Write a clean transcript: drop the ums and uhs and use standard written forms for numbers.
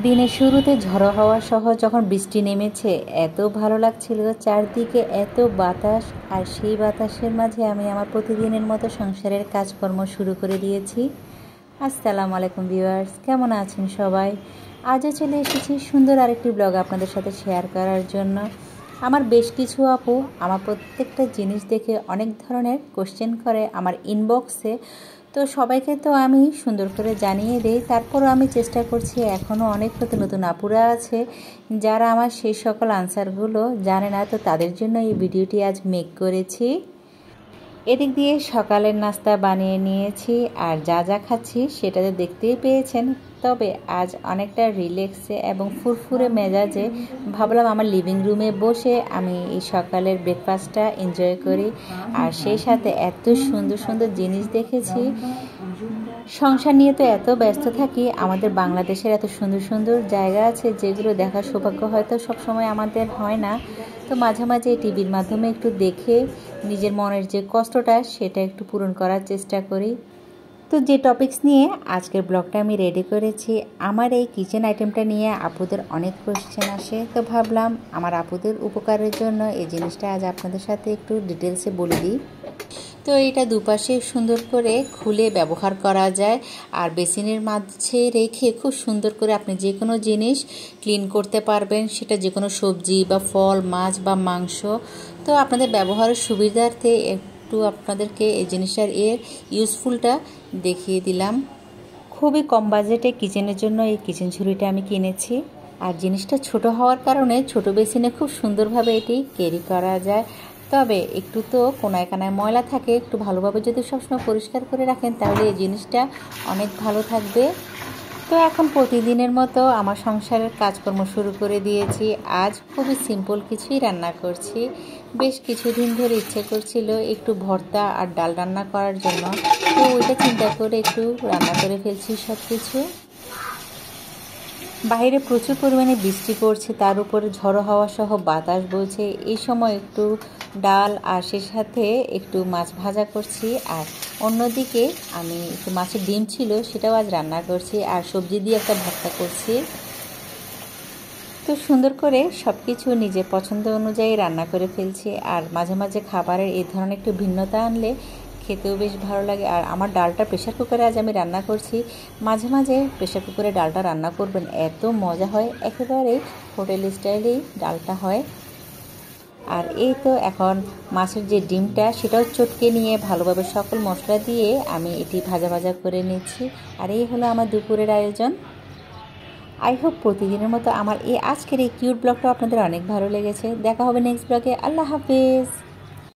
দিনের শুরুতে ঝড়ো হাওয়া সহ যখন বৃষ্টি নেমেছে এত ভালো লাগছিল, চারদিকে এত বাতাস, আর সেই বাতাসের মাঝে আমি আমার প্রতিদিনের মতো সংসারের কাজকর্ম শুরু করে দিয়েছি। আসসালামু আলাইকুম ভিউয়ার্স, কেমন আছেন সবাই? আজও চলে এসেছি সুন্দর আরেকটি ব্লগ আপনাদের সাথে শেয়ার করার জন্য। আমার বেশ কিছু আপু আমার প্রত্যেকটা জিনিস দেখে অনেক ধরনের কোশ্চেন করে আমার ইনবক্সে। তো সবাইকে তো আমি সুন্দর করে জানিয়ে দেই, তারপরও আমি চেষ্টা করছি, এখনও অনেক নতুন নতুন আপুরা আছে যারা আমার সেই সকল আনসারগুলো জানে না, তো তাদের জন্য এই ভিডিওটি আজ মেক করেছি। এদিক দিয়ে সকালের নাস্তা বানিয়ে নিয়েছি, আর যা যা খাচ্ছি সেটা তো দেখতেই পেয়েছেন। তবে আজ অনেকটা রিল্যাক্সে এবং ফুরফুরে মেজাজে ভাবলাম আমার লিভিং রুমে বসে আমি এই সকালের ব্রেকফাস্টটা এনজয় করি। আর সেই সাথে এত সুন্দর সুন্দর জিনিস দেখেছি। সংসার নিয়ে তো এত ব্যস্ত থাকি, আমাদের বাংলাদেশের এত সুন্দর সুন্দর জায়গা আছে যেগুলো দেখার সৌভাগ্য হয়তো সবসময় আমাদের হয় না। তো মাঝে মাঝে টিভির মাধ্যমে একটু দেখে নিজের মনের যে কষ্টটা সেটা একটু পূরণ করার চেষ্টা করি। তো যে টপিকস নিয়ে আজকের ব্লগটা আমি রেডি করেছি, আমার এই কিচেন আইটেমটা নিয়ে আপুদের অনেক কোয়েশ্চেন আসে, তো ভাবলাম আমার আপুদের উপকারের জন্য এই জিনিসটা আজ আপনাদের সাথে একটু ডিটেলসে বলে দিই। তো এটা দুপাশে সুন্দর করে খুলে ব্যবহার করা যায়, আর বেসিনের মাঝে রেখে খুব সুন্দর করে আপনি যে কোনো জিনিস ক্লিন করতে পারবেন, সেটা যে কোনো সবজি বা ফল, মাছ বা মাংস। তো আপনাদের ব্যবহারের সুবিধার্থে একটু আপনাদেরকে এই জিনিসটার ইউজফুলটা দেখিয়ে দিলাম। খুবই কম বাজেটে কিচেনের জন্য এই কিচেন ঝুড়িটা আমি কিনেছি, আর জিনিসটা ছোট হওয়ার কারণে ছোট বেসিনে খুব সুন্দরভাবে এটি ক্যারি করা যায়। তবে একটু তো কোনায় কানায় ময়লা থাকে, একটু ভালোভাবে যদি সবসময় পরিষ্কার করে রাখেন তাহলে এই জিনিসটা অনেক ভালো থাকবে। তো এখন প্রতিদিনের মতো আমার সংসারের কাজকর্ম শুরু করে দিয়েছি। আজ খুবই সিম্পল কিছুই রান্না করছি। বেশ কিছুদিন ধরে ইচ্ছে করছিল একটু ভর্তা আর ডাল রান্না করার জন্য, তো ওইটা চিন্তা করে একটু রান্না করে ফেলছি সব কিছু। বাইরে প্রচুর পরিমাণে বৃষ্টি পড়ছে, তার উপরে ঝড়ো হাওয়া সহ বাতাস বইছে। এই সময় একটু ডাল আর সে সাথে একটু মাছ ভাজা করছি, আর অন্যদিকে আমি একটু মাছের ডিম ছিল সেটাও আজ রান্না করছি, আর সবজি দিয়ে একটা ভর্তা করছি। তো সুন্দর করে সব কিছু নিজের পছন্দ অনুযায়ী রান্না করে ফেলছি, আর মাঝে মাঝে খাবারের এই ধরনের একটু ভিন্নতা আনলে খেতেও বেশ ভালো লাগে। আর আমার ডালটা প্রেশার কুকারে আজ আমি রান্না করছি। মাঝে মাঝে প্রেশার কুকারে ডালটা রান্না করবেন, এত মজা হয়, একেবারে হোটেল স্টাইলেই ডালটা হয়। আর এই তো এখন মাছের যে ডিমটা সেটাও চটকে নিয়ে ভালোভাবে সকল মশলা দিয়ে আমি এটি ভাজা ভাজা করে নিচ্ছি। আর এই হলো আমার দুপুরের আয়োজন। আই হোপ প্রতিদিনের মতো আমার এই আজকের এই কিউট ব্লগটা আপনাদের অনেক ভালো লেগেছে। দেখা হবে নেক্সট ব্লগে। আল্লাহ হাফেজ।